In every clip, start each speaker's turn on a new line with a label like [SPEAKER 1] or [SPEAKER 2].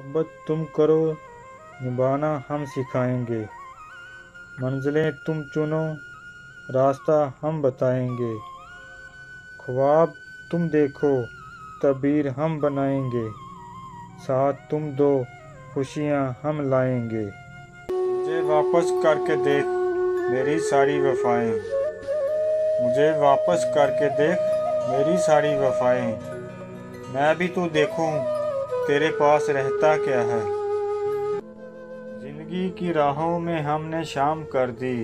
[SPEAKER 1] मोहब्बत तुम करो, निभाना हम सिखाएंगे। मंजिलें तुम चुनो, रास्ता हम बताएंगे। ख्वाब तुम देखो, तबीर हम बनाएंगे। साथ तुम दो, खुशियाँ हम लाएंगे। मुझे वापस करके देख मेरी सारी वफाएं। मुझे वापस करके देख मेरी सारी वफाएं। मैं भी तो देखूं तेरे पास रहता क्या है। जिंदगी की राहों में हमने शाम कर दी,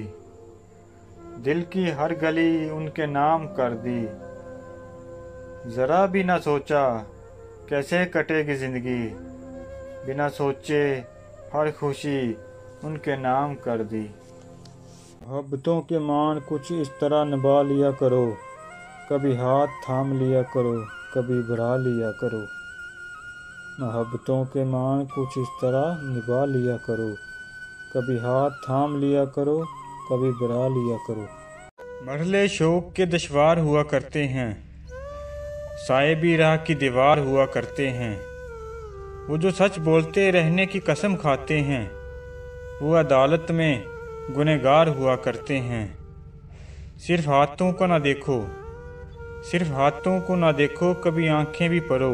[SPEAKER 1] दिल की हर गली उनके नाम कर दी। जरा भी ना सोचा कैसे कटेगी जिंदगी, बिना सोचे हर खुशी उनके नाम कर दी। मोहब्बतों के मान कुछ इस तरह निभा लिया करो, कभी हाथ थाम लिया करो, कभी बढ़ा लिया करो। मोहब्बतों के मान कुछ इस तरह निभा लिया करो, कभी हाथ थाम लिया करो, कभी बढ़ा लिया करो। मरहले शौक के दुश्वार हुआ करते हैं, साए भी राह की दीवार हुआ करते हैं। वो जो सच बोलते रहने की कसम खाते हैं, वो अदालत में गुनहगार हुआ करते हैं। सिर्फ हाथों को ना देखो, सिर्फ हाथों को ना देखो, कभी आंखें भी परो।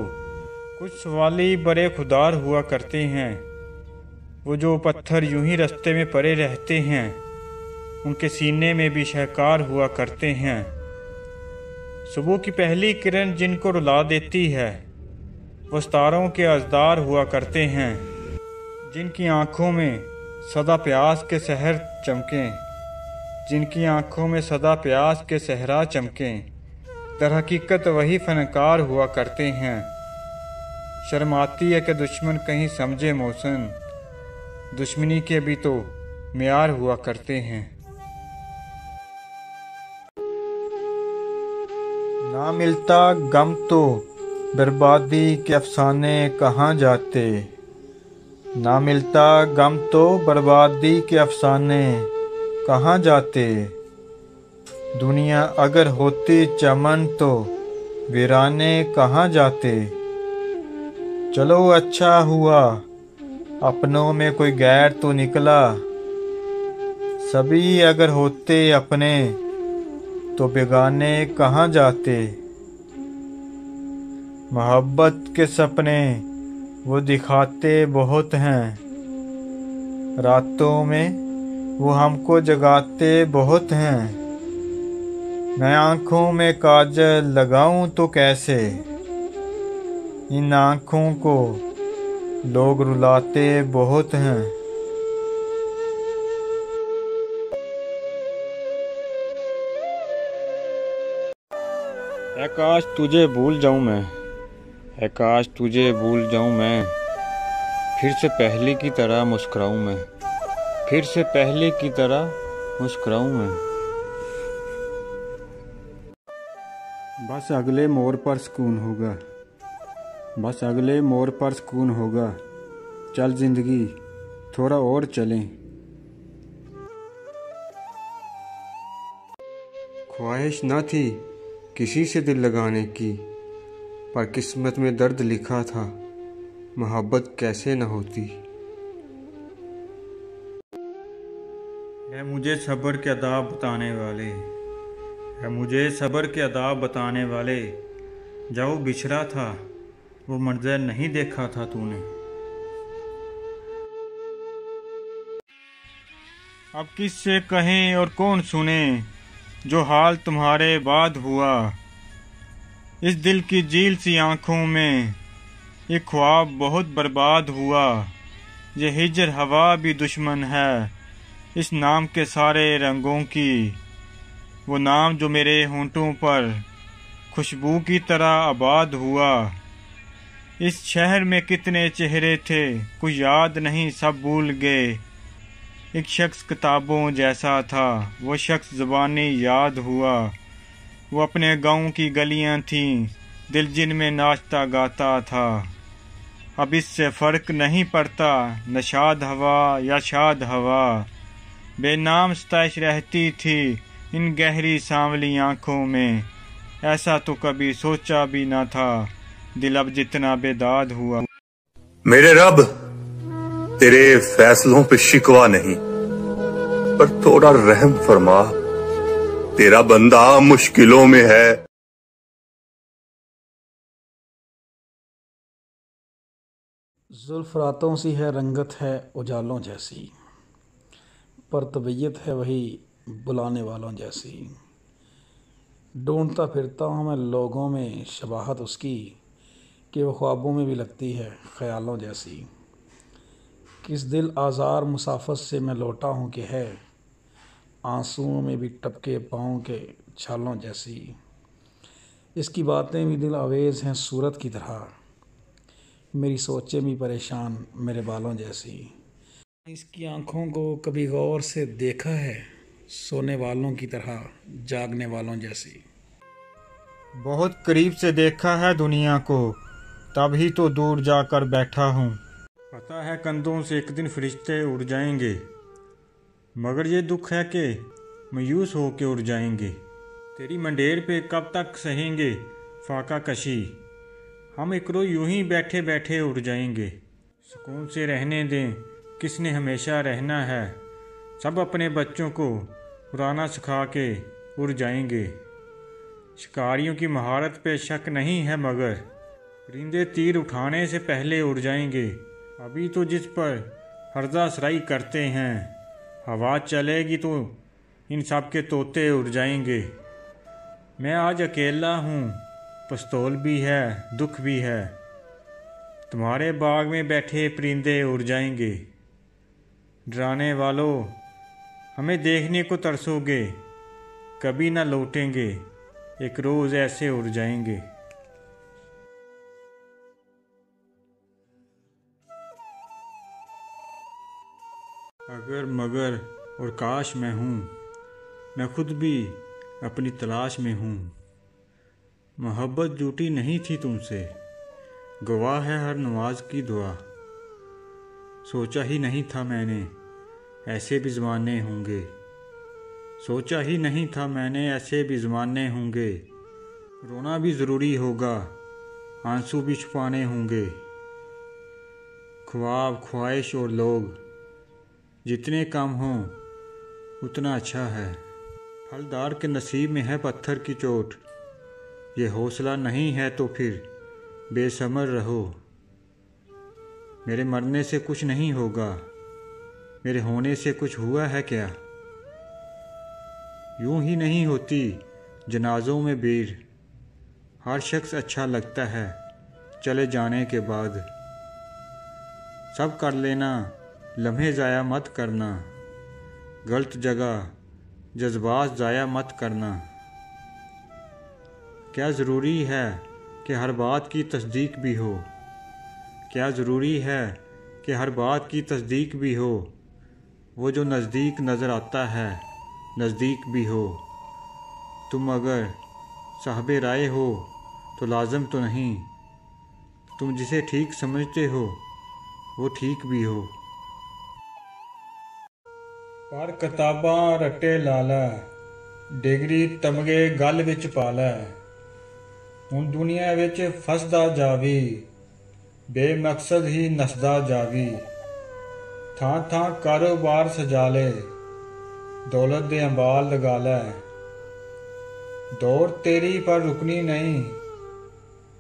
[SPEAKER 1] कुछ सवाली बड़े खुदार हुआ करते हैं, वो जो पत्थर यूं ही रास्ते में पड़े रहते हैं, उनके सीने में भी शहकार हुआ करते हैं। सुबह की पहली किरण जिनको रुला देती है, वो सितारों के अज़दार हुआ करते हैं। जिनकी आंखों में सदा प्यास के सहर चमकें, जिनकी आंखों में सदा प्यास के सहरा चमकें, दर हकीकत वही फनकार हुआ करते हैं। शर्माती है कि दुश्मन कहीं समझे मौसन, दुश्मनी के भी तो मियार हुआ करते हैं। ना मिलता गम तो बर्बादी के अफसाने कहाँ जाते। ना मिलता गम तो बर्बादी के अफसाने कहाँ जाते। दुनिया अगर होती चमन तो वीराने कहाँ जाते। चलो अच्छा हुआ अपनों में कोई गैर तो निकला, सभी अगर होते अपने तो बेगाने कहाँ जाते। मोहब्बत के सपने वो दिखाते बहुत हैं, रातों में वो हमको जगाते बहुत हैं। मैं आँखों में काजल लगाऊं तो कैसे, इन आँखों को लोग रुलाते बहुत हैं। ऐ काश तुझे भूल जाऊं मैं, ऐ काश तुझे भूल जाऊं मैं, फिर से पहले की तरह मुस्कुराऊं मैं, फिर से पहले की तरह मुस्कुराऊं मैं। बस अगले मोड़ पर सुकून होगा, बस अगले मोड़ पर सुकून होगा। चल जिंदगी थोड़ा और चलें। ख्वाहिश न थी किसी से दिल लगाने की, पर किस्मत में दर्द लिखा था, मोहब्बत कैसे न होती। है मुझे सब्र के आदाब बताने वाले, है मुझे सब्र के आदाब बताने वाले। जब बिछड़ा था वो मंजर नहीं देखा था तूने। अब किससे कहें और कौन सुने, जो हाल तुम्हारे बाद हुआ। इस दिल की झील सी आंखों में ये ख्वाब बहुत बर्बाद हुआ। ये हिजर हवा भी दुश्मन है इस नाम के सारे रंगों की। वो नाम जो मेरे होंठों पर खुशबू की तरह आबाद हुआ। इस शहर में कितने चेहरे थे कुछ याद नहीं सब भूल गए। एक शख्स किताबों जैसा था वो शख्स ज़ुबानी याद हुआ। वो अपने गांव की गलियां थीं दिल जिनमें नाचता गाता था। अब इससे फ़र्क नहीं पड़ता नशाद हवा या शाद हवा। बेनाम सताइश रहती थी इन गहरी सांवली आँखों में। ऐसा तो कभी सोचा भी ना था दिल अब जितना बेदाद हुआ।
[SPEAKER 2] मेरे रब, तेरे फैसलों पे शिकवा नहीं, पर थोड़ा रहम फरमा, तेरा बंदा मुश्किलों में है।
[SPEAKER 3] जुल्फ रातों सी है, रंगत है उजालों जैसी, पर तबीयत है वही बुलाने वालों जैसी। ढूंढता फिरता हूँ मैं लोगों में शबाहत उसकी, कि वो ख्वाबों में भी लगती है ख्यालों जैसी। किस दिल आज़ार मुसाफत से मैं लौटा हूँ कि है, आंसुओं में भी टपके पाँव के छालों जैसी। इसकी बातें भी दिल आवेज़ हैं सूरत की तरह, मेरी सोचें भी परेशान मेरे बालों जैसी। इसकी आंखों को कभी गौर से देखा है, सोने वालों की तरह जागने वालों जैसी।
[SPEAKER 1] बहुत करीब से देखा है दुनिया को, तभी तो दूर जाकर बैठा हूँ। पता है कंधों से एक दिन फरिश्ते उड़ जाएंगे, मगर ये दुख है कि मायूस होके उड़ जाएंगे। तेरी मंडेर पे कब तक सहेंगे फाका कशी, हम इकरो यूं ही बैठे बैठे उड़ जाएंगे। सुकून से रहने दें, किसने हमेशा रहना है, सब अपने बच्चों को उड़ाना सिखा के उड़ जाएंगे। शिकारियों की महारत पे शक नहीं है, मगर परिंदे तीर उठाने से पहले उड़ जाएंगे। अभी तो जिस पर हर्जा सराई करते हैं, हवा चलेगी तो इन सब के तोते उड़ जाएंगे। मैं आज अकेला हूँ, पिस्तौल भी है दुख भी है, तुम्हारे बाग में बैठे परिंदे उड़ जाएंगे। डराने वालों, हमें देखने को तरसोगे, कभी ना लौटेंगे, एक रोज़ ऐसे उड़ जाएंगे। अगर मगर और काश मैं हूँ, मैं खुद भी अपनी तलाश में हूँ। मोहब्बत झूठी नहीं थी तुमसे, गवाह है हर नवाज की दुआ। सोचा ही नहीं था मैंने ऐसे भी ज़माने होंगे, सोचा ही नहीं था मैंने ऐसे भी ज़माने होंगे। रोना भी ज़रूरी होगा, आंसू भी छुपाने होंगे। ख्वाब ख्वाहिश और लोग जितने कम हों उतना अच्छा है। फलदार के नसीब में है पत्थर की चोट, ये हौसला नहीं है तो फिर बेसब्र रहो। मेरे मरने से कुछ नहीं होगा, मेरे होने से कुछ हुआ है क्या। यूं ही नहीं होती जनाजों में भीड़, हर शख्स अच्छा लगता है चले जाने के बाद। सब कर लेना, लम्हे ज़ाया मत करना, गलत जगह जज्बात ज़ाया मत करना। क्या ज़रूरी है कि हर बात की तस्दीक भी हो, क्या ज़रूरी है कि हर बात की तस्दीक भी हो। वो जो नज़दीक नज़र आता है नज़दीक भी हो। तुम अगर साहबे राय हो तो लाजम तो नहीं, तुम जिसे ठीक समझते हो वो ठीक भी हो। पर किताबां रट्टे ला लै, डिग्री तमगे गल विच पा लै। हुण दुनिया विच फसदा जावी, बेमकसद ही नसदा जावी। थां थां कारोबार सजा ले, दौलत दे अंबाल लगा लै। दौड़ तेरी पर रुकनी नहीं,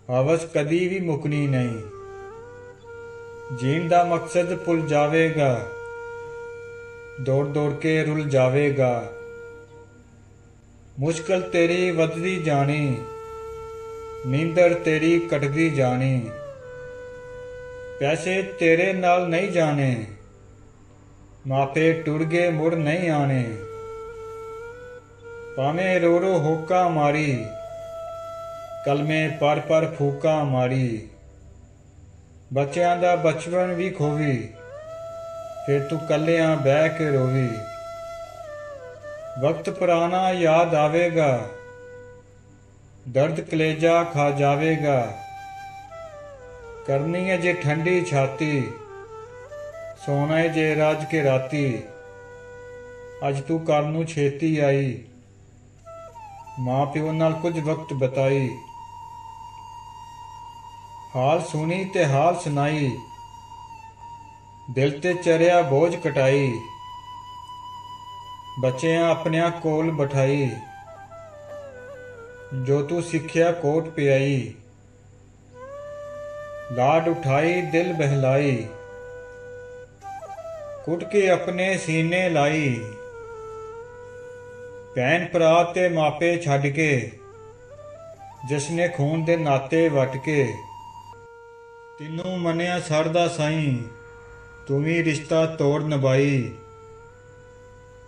[SPEAKER 1] हवस कदी भी मुकनी नहीं। जीण दा मकसद भुल जावेगा, दौड़ दौड़ के रुल जावेगा। मुश्किल तेरी वधदी जानी, नींदर तेरी कटदी जानी। पैसे तेरे नाल नहीं जाने, मापे टुर गए मुड़ नहीं आने। भावें रो रो होका मारी, कलमे पर फूका मारी। बच्चों दा बचपन भी खोवी, फिर तू कलियां बह के रोवी। वक्त पुराना याद आवेगा, दर्द कलेजा खा जावेगा। करनी है जे ठंडी छाती, सोना है जे रज के राती। अज तू कर नूं छेती आई, मां प्यो नाल कुछ वक्त बताई। हाल सुनी ते हाल सुनाई, दिल ते चरिया बोझ कटाई, बच्चियां अपनिया कोल बठाई, जो तू सिखिया कोट पियाई, लाड उठाई दिल बहलाई, कुट के अपने सीने लाई, भैन भरा ते मापे छड्ड के, जिसने खून दे नाते वट के, तिनू मनिया सड़दा साईं, तू भी रिश्ता तोड़ निभाई,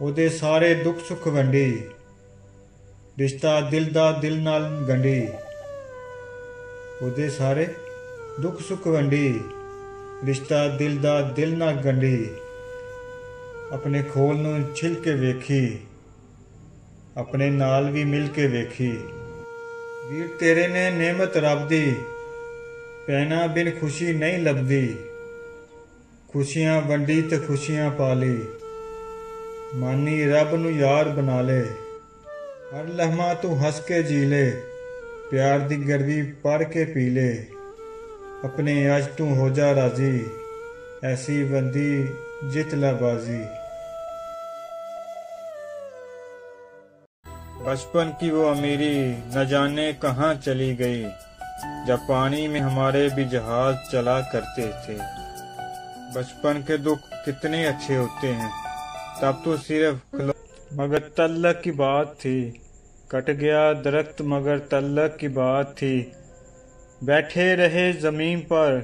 [SPEAKER 1] ओदे सारे दुख सुख वंडी, रिश्ता दिल दा दिल नाल गंढी, ओदे सारे दुख सुख वंडी, रिश्ता दिल दा दिल नाल गंढी, अपने खोल नूं छिल के वेखी, अपने नाल भी मिल के वेखी, वीर तेरे ने नेमत रब दी, पैना बिन खुशी नहीं लभदी, खुशियां वंडी ते खुशियां पाली, मानी रब नूं यार बना ले, हर लम्हा तू हंस के जी ले, प्यार दी गरवी भर के पी ले, अपने अज तू हो जा राजी, ऐसी बंदी जित ला बाजी। बचपन की वो अमीरी न जाने कहाँ चली गई, जब पानी में हमारे भी जहाज चला करते थे। बचपन के दुख कितने अच्छे होते हैं, तब तो सिर्फ मगर तल्लक की बात थी, कट गया दरख्त मगर तल्लक की बात थी, बैठे रहे जमीन पर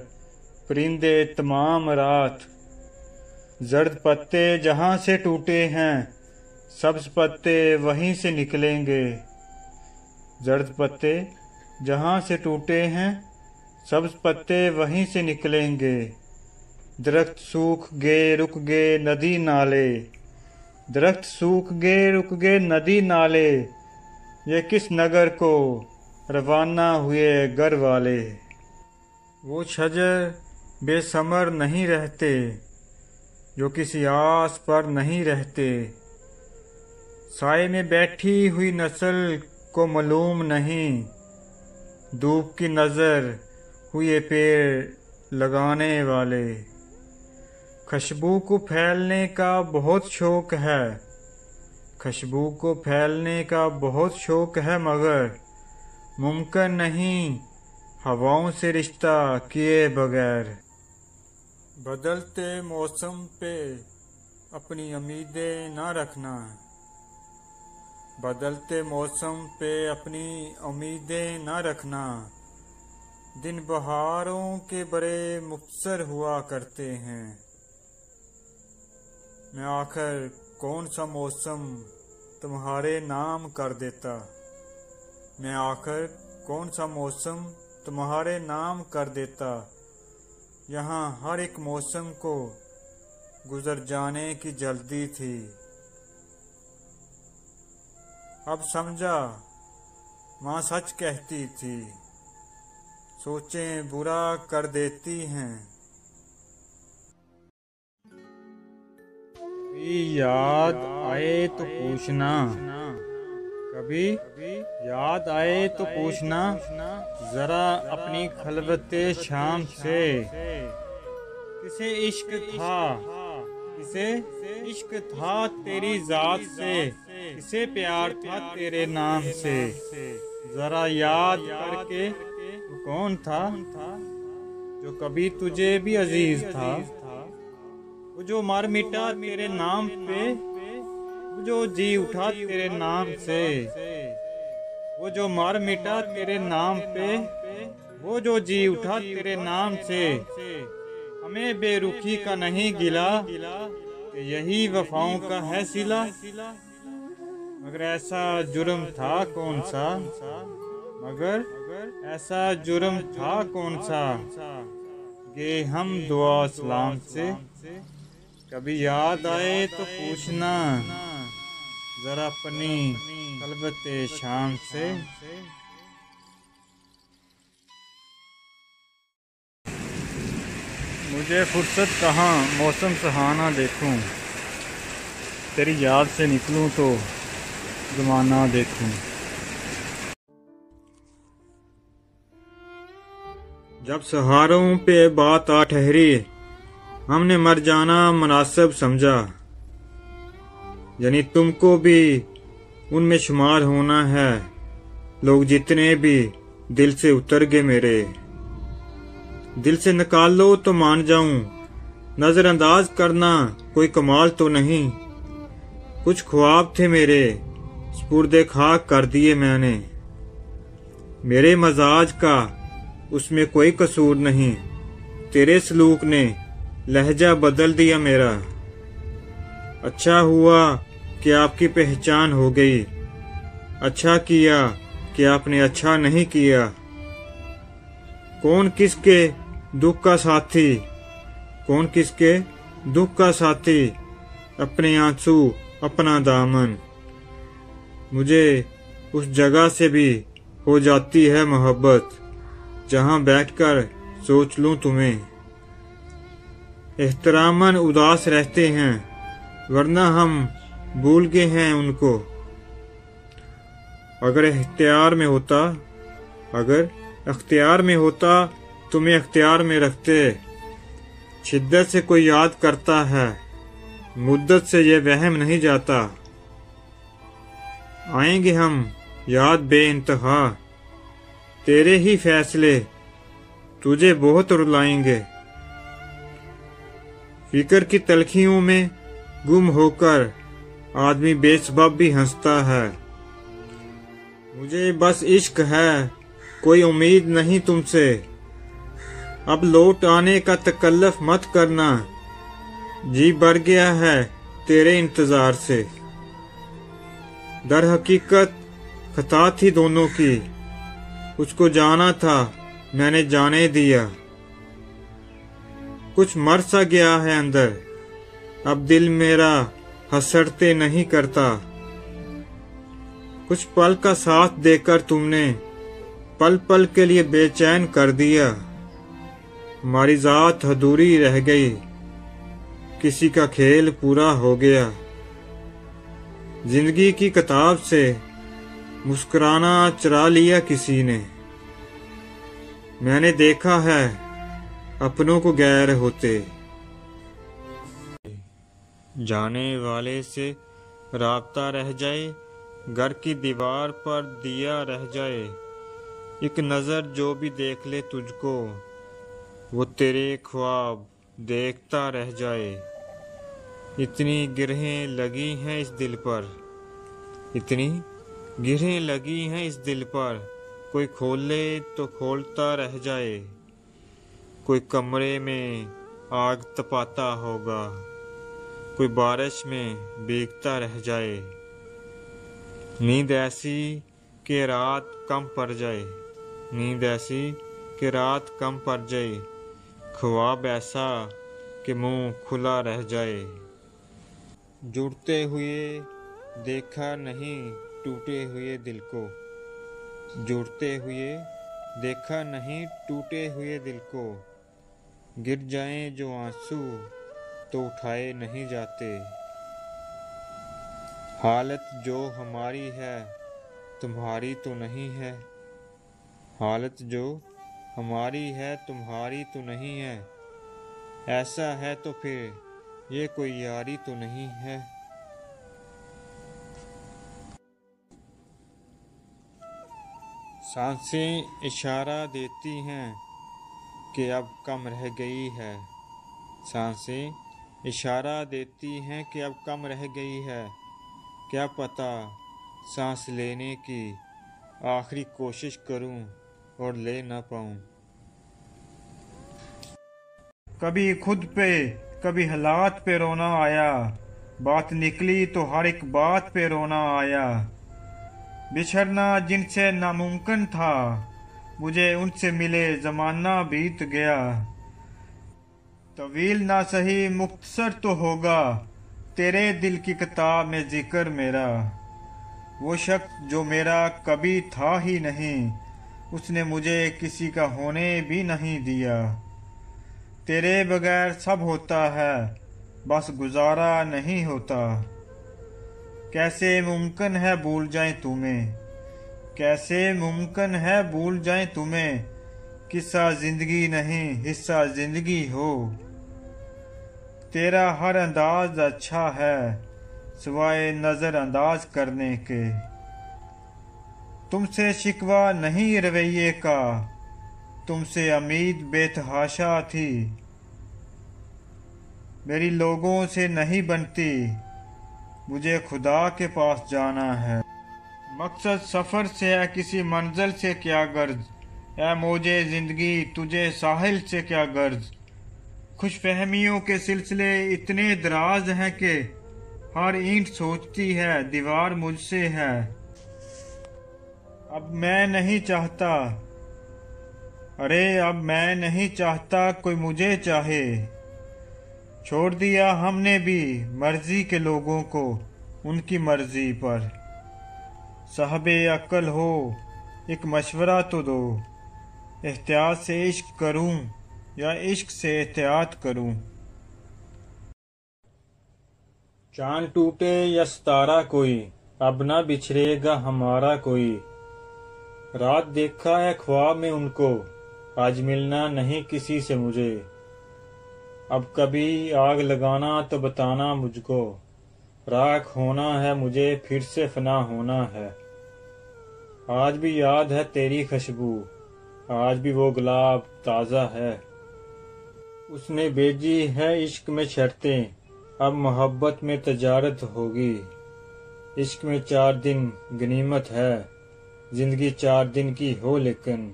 [SPEAKER 1] परिंदे तमाम रात, जर्द पत्ते जहाँ से टूटे हैं सब्ज पत्ते वहीं से निकलेंगे, जर्द पत्ते जहाँ से टूटे हैं सब्ज पत्ते वहीं से निकलेंगे, दरख्त सूख गए रुक गए नदी नाले, दरख्त सूख गए रुक गए नदी नाले, ये किस नगर को रवाना हुए घर वाले। वो शजर बेसमर नहीं रहते, जो किसी आस पर नहीं रहते, साए में बैठी हुई नस्ल को मालूम नहीं, धूप की नज़र हुए पेड़ लगाने वाले। खुशबू को फैलने का बहुत शौक है, खुशबू को फैलने का बहुत शौक है, मगर मुमकिन नहीं हवाओं से रिश्ता किए बगैर। बदलते मौसम पे अपनी उम्मीदें ना रखना, बदलते मौसम पे अपनी उम्मीदें ना रखना, दिन बहारों के बड़े मुबसर हुआ करते हैं, मैं आखिर कौन सा मौसम तुम्हारे नाम कर देता, मैं आखिर कौन सा मौसम तुम्हारे नाम कर देता, यहाँ हर एक मौसम को गुजर जाने की जल्दी थी, अब समझा माँ सच कहती थी, सोचें बुरा कर देती हैं। कभी याद आए तो पूछना, कभी याद आए तो पूछना, जरा अपनी खलवते शाम से, किसे इश्क था, किसे इश्क था तेरी जात से, किसे प्यार था तेरे नाम से, जरा याद करके वो कौन था जो कभी तुझे भी अजीज था, वो जो मर मिटा तेरे नाम पे, वो जो जी उठा तेरे नाम से, वो जो मर मिटा तेरे नाम पे, वो जो जी उठा तेरे नाम से, हमें बेरुखी का नहीं गिला, यही वफाओं का है सिला, मगर ऐसा जुर्म था कौन सा, मगर ऐसा जुर्म था कौन सा, गे हम दुआ सलाम से, कभी याद आए तो पूछना, जरा अपनी खलबते शाम से। मुझे फुर्सत कहाँ मौसम सुहाना देखूं, तेरी याद से निकलूं तो ज़माना देखूं। जब सहारों पे बात आ ठहरी, हमने मर जाना मुनासिब समझा, यानी तुमको भी उनमें शुमार होना है। लोग जितने भी दिल से उतर गए मेरे, दिल से निकाल लो तो मान जाऊं। नजरअंदाज करना कोई कमाल तो नहीं। कुछ ख्वाब थे मेरे, स्पुर्दे खाक कर दिए मैंने। मेरे मजाज का उसमें कोई कसूर नहीं, तेरे सलूक ने लहजा बदल दिया मेरा। अच्छा हुआ कि आपकी पहचान हो गई, अच्छा किया कि आपने अच्छा नहीं किया। कौन किसके दुख का साथी, कौन किसके दुख का साथी, अपने आंसू अपना दामन। मुझे उस जगह से भी हो जाती है मोहब्बत जहां बैठकर सोच लूं तुम्हें। एहतरामन उदास रहते हैं वरना हम भूल गए हैं उनको। अगर इख्तियार में होता तुम्हें इख्तियार में रखते। शिद्दत से कोई याद करता है, मुद्दत से ये वहम नहीं जाता। आएंगे हम याद बेइंतहा, तेरे ही फैसले तुझे बहुत रुलाएंगे। फिक्र की तलखियों में गुम होकर आदमी बेसबब भी हंसता है। मुझे बस इश्क है, कोई उम्मीद नहीं तुमसे। अब लौट आने का तकल्लुफ मत करना, जी भर गया है तेरे इंतजार से। दर हकीकत खता थी दोनों की, उसको जाना था मैंने जाने दिया। कुछ मर सा गया है अंदर, अब दिल मेरा हसरते नहीं करता। कुछ पल का साथ देकर तुमने पल पल के लिए बेचैन कर दिया। हमारी जात अधूरी रह गई, किसी का खेल पूरा हो गया। जिंदगी की किताब से मुस्कुराना चुरा लिया किसी ने। मैंने देखा है अपनों को गैर होते। जाने वाले से राब्ता रह जाए, घर की दीवार पर दिया रह जाए। एक नजर जो भी देख ले तुझको, वो तेरे ख्वाब देखता रह जाए। इतनी गिरहें लगी हैं इस दिल पर, इतनी गिरहें लगी हैं इस दिल पर। कोई खोले तो खोलता रह जाए, कोई कमरे में आग तपाता होगा, कोई बारिश में भीगता रह जाए। नींद ऐसी कि रात कम पड़ जाए, नींद ऐसी कि रात कम पड़ जाए। ख्वाब ऐसा कि मुंह खुला रह जाए। जुड़ते हुए देखा नहीं टूटे हुए दिल को, जुड़ते हुए देखा नहीं टूटे हुए दिल को। गिर जाएं जो आंसू तो उठाए नहीं जाते। हालत जो हमारी है तुम्हारी तो नहीं है, हालत जो हमारी है तुम्हारी तो नहीं है। ऐसा है तो फिर ये कोई यारी तो नहीं है। सांसें इशारा देती हैं कि अब कम रह गई है, सांसें इशारा देती हैं कि अब कम रह गई है। क्या पता सांस लेने की आखिरी कोशिश करूं और ले ना पाऊं। कभी खुद पे कभी हालात पे रोना आया, बात निकली तो हर एक बात पे रोना आया। बिछड़ना जिनसे नामुमकिन था, मुझे उनसे मिले जमाना बीत गया। तवील ना सही मुख्तसर तो होगा तेरे दिल की किताब में जिक्र मेरा। वो शख्स जो मेरा कभी था ही नहीं, उसने मुझे किसी का होने भी नहीं दिया। तेरे बगैर सब होता है, बस गुजारा नहीं होता। कैसे मुमकिन है भूल जाएं तुम्हें, कैसे मुमकिन है भूल जाएं तुम्हें। किस्सा जिंदगी नहीं हिस्सा जिंदगी हो। तेरा हर अंदाज अच्छा है सिवाय नजरअंदाज करने के। तुमसे शिकवा नहीं रवैये का, तुमसे उम्मीद बेतहाशा थी। मेरी लोगों से नहीं बनती, मुझे खुदा के पास जाना है। मकसद सफ़र से है, किसी मंजिल से क्या गर्ज। ऐ मौजे ज़िंदगी तुझे साहिल से क्या गर्ज। खुशफहमियों के सिलसिले इतने दराज हैं कि हर ईंट सोचती है दीवार मुझसे है। अब मैं नहीं चाहता, अरे अब मैं नहीं चाहता कोई मुझे चाहे। छोड़ दिया हमने भी मर्जी के लोगों को उनकी मर्जी पर। साहबे अक्ल हो एक मशवरा तो दो, एहतियात से इश्क करूं या इश्क से एहतियात करूं। चांद टूटे या सितारा कोई, अब ना बिछड़ेगा हमारा कोई। रात देखा है ख्वाब में उनको, आज मिलना नहीं किसी से मुझे। अब कभी आग लगाना तो बताना मुझको, राख होना है मुझे फिर से फना होना है। आज भी याद है तेरी खुशबू, आज भी वो गुलाब ताज़ा है। उसने भेजी है इश्क में शर्तें, अब मोहब्बत में तजारत होगी। इश्क में 4 दिन गनीमत है, जिंदगी 4 दिन की हो लेकिन।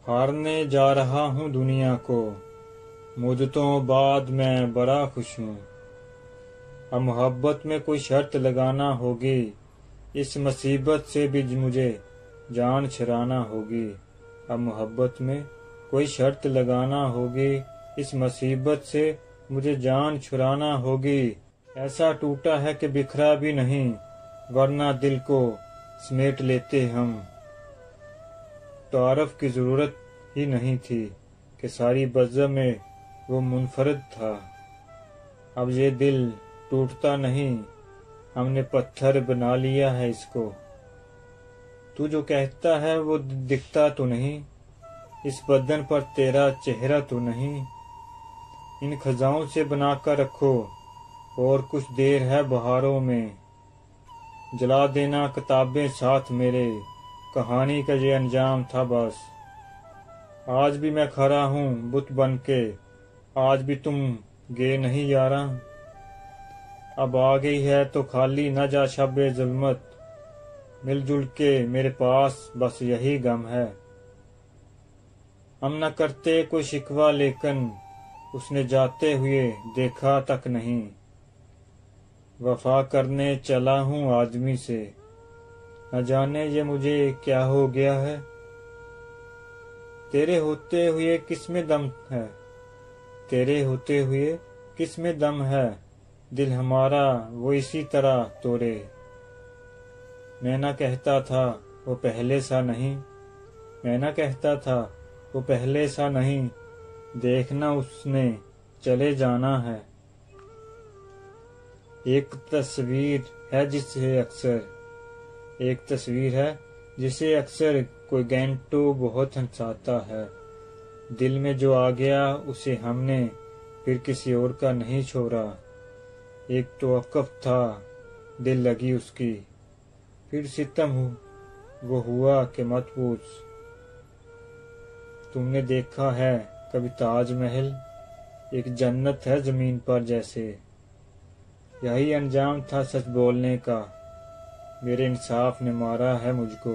[SPEAKER 1] हारने जा रहा हूँ दुनिया को, मुद्दतों बाद मैं बड़ा खुश हूँ। अब मोहब्बत में कोई शर्त लगाना होगी, इस मुसीबत से भी मुझे जान छुड़ाना होगी। अब मोहब्बत में कोई शर्त लगाना होगी, इस मुसीबत से मुझे जान छुड़ाना होगी। ऐसा टूटा है कि बिखरा भी नहीं, वरना दिल को समेट लेते हम। तारफ की जरूरत ही नहीं थी कि सारी बज़्ज़ में वो मुनफरद था। अब ये दिल टूटता नहीं, हमने पत्थर बना लिया है इसको। तू जो कहता है वो दिखता तो नहीं, इस बदन पर तेरा चेहरा तो नहीं। इन खजाओं से बनाकर रखो, और कुछ देर है बहारों में। जला देना किताबें साथ मेरे, कहानी का ये अंजाम था बस। आज भी मैं खड़ा हूँ बुत बन के, आज भी तुम गे नहीं यारा। अब आ गई है तो खाली न जा शब्बे जुल्मत, मिलजुल के मेरे पास बस यही गम है। हम न करते कोई शिकवा लेकिन उसने जाते हुए देखा तक नहीं। वफा करने चला हूँ आदमी से, न जाने ये मुझे क्या हो गया है। तेरे होते हुए किसमें दम है, तेरे होते हुए किसमें दम है। दिल हमारा वो इसी तरह तोड़े। मैं ना कहता था वो पहले सा नहीं, मैं ना कहता था वो पहले सा नहीं। देखना उसने चले जाना है। एक तस्वीर है जिसे अक्सर, एक तस्वीर है जिसे अक्सर कोई घंटों बहुत हंसाता है। दिल में जो आ गया उसे हमने फिर किसी और का नहीं छोड़ा। एक तो वक़्फ़ था दिल लगी उसकी, फिर सितम वो हुआ कि मत पूछ। तुमने देखा है कभी ताजमहल, एक जन्नत है जमीन पर जैसे। यही अंजाम था सच बोलने का, मेरे इंसाफ ने मारा है मुझको।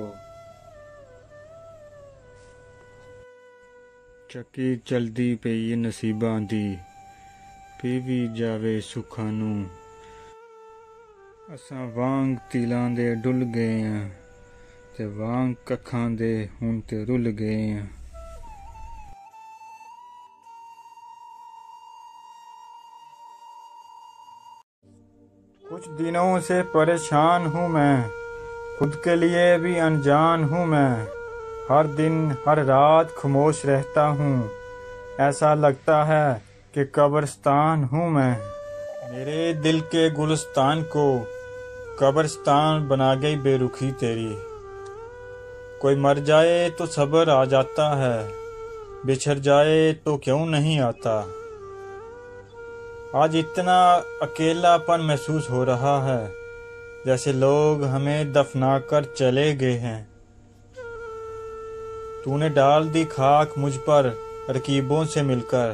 [SPEAKER 1] ਚੱਕੀ ਚਲਦੀ ਪਈ ਨਸੀਬਾਂ ਦੀ, ਪੀ ਵੀ ਜਾਵੇ ਸੁੱਖਾਂ ਨੂੰ। ਅਸਾਂ ਵਾਂਗ ਤਿਲਾਂ ਦੇ ਡੁੱਲ ਗਏ ਆਂ, ਤੇ ਵਾਂਗ ਕੱਖਾਂ ਦੇ ਹੁਣ ਤੇ ਰੁੱਲ ਗਏ ਆਂ। कुछ दिनों से परेशान हूँ मैं, खुद के लिए भी अनजान हूँ मैं। हर दिन हर रात खामोश रहता हूँ, ऐसा लगता है कि कब्रिस्तान हूँ मैं। मेरे दिल के गुलिस्तान को कब्रिस्तान बना गई बेरुखी तेरी। कोई मर जाए तो सब्र आ जाता है, बिछड़ जाए तो क्यों नहीं आता। आज इतना अकेलापन महसूस हो रहा है, जैसे लोग हमें दफनाकर चले गए हैं। तूने डाल दी खाक मुझ पर रकीबों से मिलकर,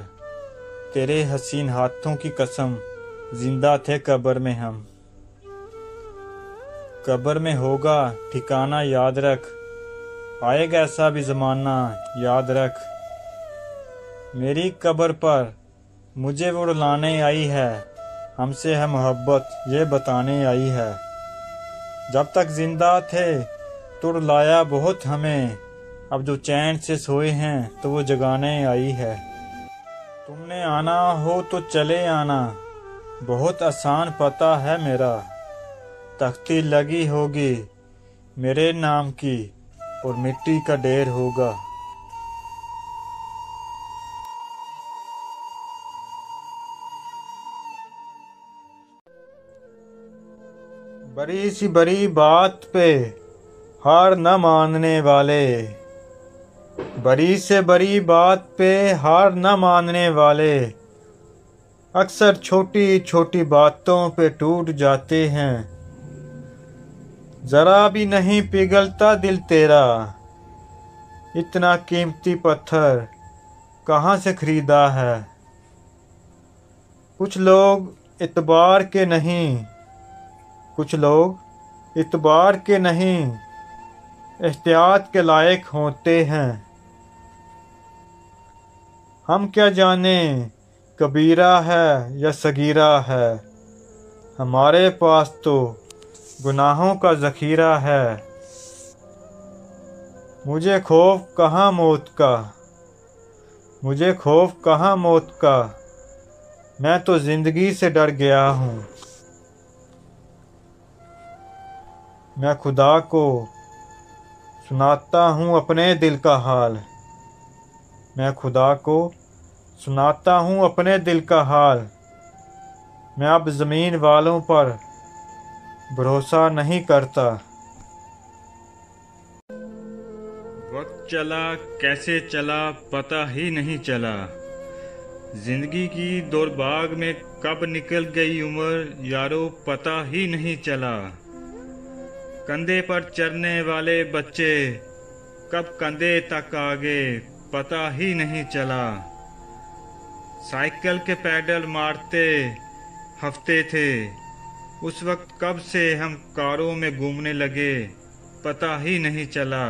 [SPEAKER 1] तेरे हसीन हाथों की कसम जिंदा थे कब्र में हम। कब्र में होगा ठिकाना याद रख, आएगा ऐसा भी ज़माना याद रख। मेरी कब्र पर मुझे वो रुलाने आई है, हमसे है मोहब्बत ये बताने आई है। जब तक जिंदा थे तो रुलाया बहुत हमें, अब जो चैन से सोए हैं तो वो जगाने आई है। तुमने आना हो तो चले आना, बहुत आसान पता है मेरा। तख्ती लगी होगी मेरे नाम की और मिट्टी का ढेर होगा। बड़ी सी बड़ी बात पे हार न मानने वाले, बड़ी से बड़ी बात पे हार न मानने वाले, अक्सर छोटी छोटी बातों पे टूट जाते हैं। जरा भी नहीं पिघलता दिल तेरा, इतना कीमती पत्थर कहाँ से खरीदा है। कुछ लोग इतबार के नहीं, कुछ लोग इतबार के नहीं, एहतियात के लायक होते हैं। हम क्या जाने कबीरा है या सगीरा है, हमारे पास तो गुनाहों का ज़ख़ीरा है। मुझे खौफ कहाँ मौत का, मुझे खौफ कहाँ मौत का, मैं तो ज़िंदगी से डर गया हूँ। मैं खुदा को सुनाता हूँ अपने दिल का हाल, मैं खुदा को सुनाता हूँ अपने दिल का हाल। मैं अब ज़मीन वालों पर भरोसा नहीं करता। वक्त चला कैसे चला पता ही नहीं चला, जिंदगी की दौड़भाग में कब निकल गई उम्र यारो पता ही नहीं चला। कंधे पर चढ़ने वाले बच्चे कब कंधे तक आ गए पता ही नहीं चला। साइकिल के पैडल मारते हफ्ते थे, उस वक्त कब से हम कारों में घूमने लगे पता ही नहीं चला।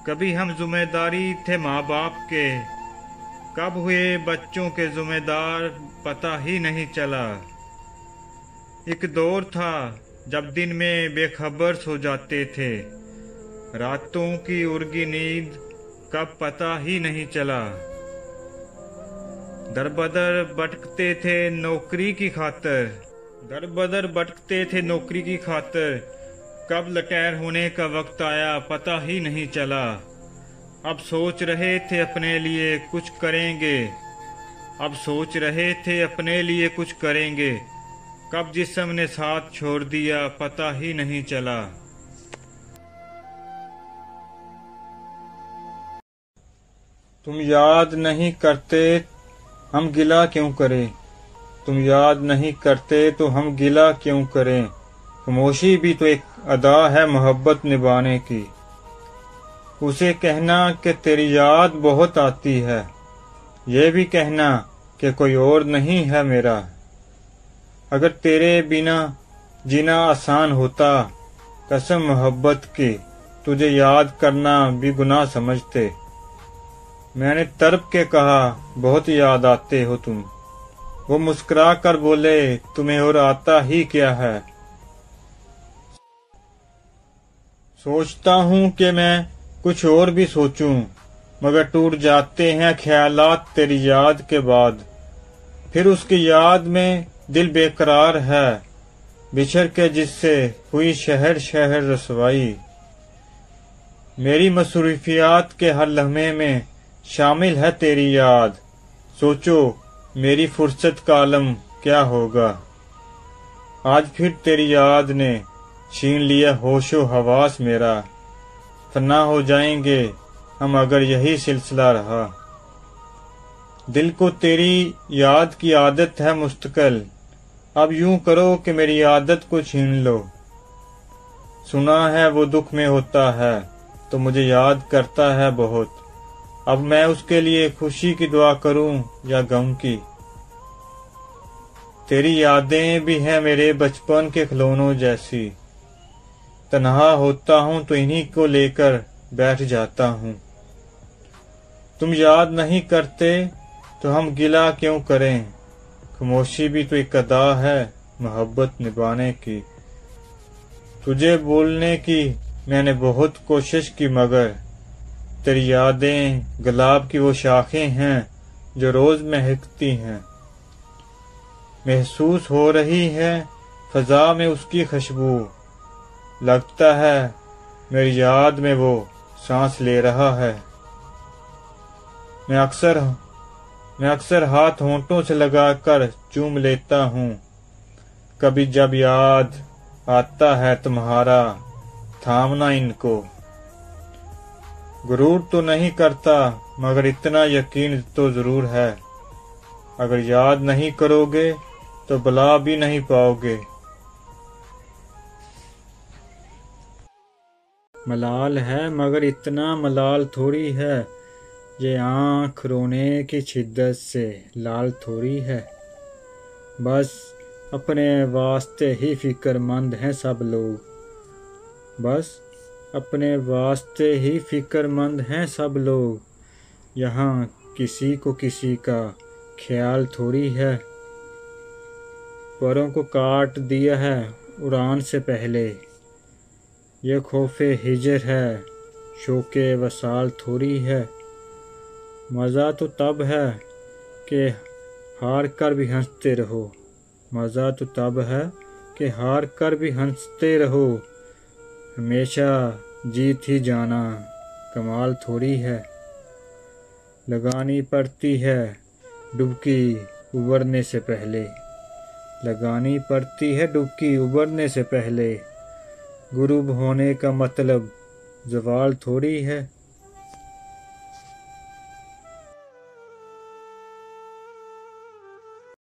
[SPEAKER 1] कभी हम जिम्मेदारी थे माँ बाप के, कब हुए बच्चों के जिम्मेदार पता ही नहीं चला। एक दौर था जब दिन में बेखबर सो जाते थे, रातों की उर्गी नींद कब पता ही नहीं चला। दर बदर भटकते थे नौकरी की खातर, दर बदर भटकते थे नौकरी की खातर, कब रिटायर होने का वक्त आया पता ही नहीं चला। अब सोच रहे थे अपने लिए कुछ करेंगे, अब सोच रहे थे अपने लिए कुछ करेंगे, कब जिस्म ने साथ छोड़ दिया पता ही नहीं चला। तुम याद नहीं करते हम गिला क्यों करें, तुम याद नहीं करते तो हम गिला क्यों करें। खामोशी भी तो एक अदा है मोहब्बत निभाने की, उसे कहना कि तेरी याद बहुत आती है, ये भी कहना कि कोई और नहीं है मेरा। अगर तेरे बिना जीना आसान होता, कसम मोहब्बत की तुझे याद करना भी गुनाह समझते। मैंने तड़प के कहा बहुत याद आते हो तुम, वो मुस्कुरा कर बोले तुम्हें और आता ही क्या है। सोचता हूँ कि मैं कुछ और भी सोचूं, मगर टूट जाते हैं ख्यालात तेरी याद के बाद। फिर उसकी याद में दिल बेकरार है, बिछड़ के जिससे हुई शहर शहर रसवाई। मेरी मसरूफियात के हर लम्हे में शामिल है तेरी याद, सोचो मेरी फुर्सत का आलम क्या होगा। आज फिर तेरी याद ने छीन लिया होशो हवास मेरा, फना हो जाएंगे हम अगर यही सिलसिला रहा। दिल को तेरी याद की आदत है मुस्तकिल, अब यूं करो कि मेरी आदत को छीन लो। सुना है वो दुख में होता है तो मुझे याद करता है बहुत, अब मैं उसके लिए खुशी की दुआ करूं या गम की। तेरी यादें भी हैं मेरे बचपन के खिलौनों जैसी, तन्हा होता हूं तो इन्हीं को लेकर बैठ जाता हूं। तुम याद नहीं करते तो हम गिला क्यों करें, खामोशी भी तो एक अदा है मोहब्बत निभाने की। तुझे बोलने की मैंने बहुत कोशिश की मगर तेरी यादें गुलाब की वो शाखें हैं जो रोज महकती हैं। महसूस हो रही है फजा में उसकी खुशबू, लगता है मेरी याद में वो सांस ले रहा है। मैं अक्सर हाथ होंठों से लगाकर चूम लेता हूँ, कभी जब याद आता है तुम्हारा थामना इनको। गुरूर तो नहीं करता मगर इतना यकीन तो जरूर है, अगर याद नहीं करोगे तो बुला भी नहीं पाओगे। मलाल है मगर इतना मलाल थोड़ी है, ये आँख रोने की शिद्दत से लाल थोड़ी है। बस अपने वास्ते ही फिक्रमंद हैं सब लोग, बस अपने वास्ते ही फिक्रमंद हैं सब लोग, यहाँ किसी को किसी का ख्याल थोड़ी है। परों को काट दिया है उड़ान से पहले, ये खौफे हिजर है शौके वसाल थोड़ी है। मज़ा तो तब है कि हार कर भी हंसते रहो, मज़ा तो तब है कि हार कर भी हंसते रहो। हमेशा जीत ही जाना कमाल थोड़ी है, लगानी पड़ती है डुबकी उबरने से पहले, लगानी पड़ती है डुबकी उबरने से पहले। गुरूब होने का मतलब ज़वाल थोड़ी है।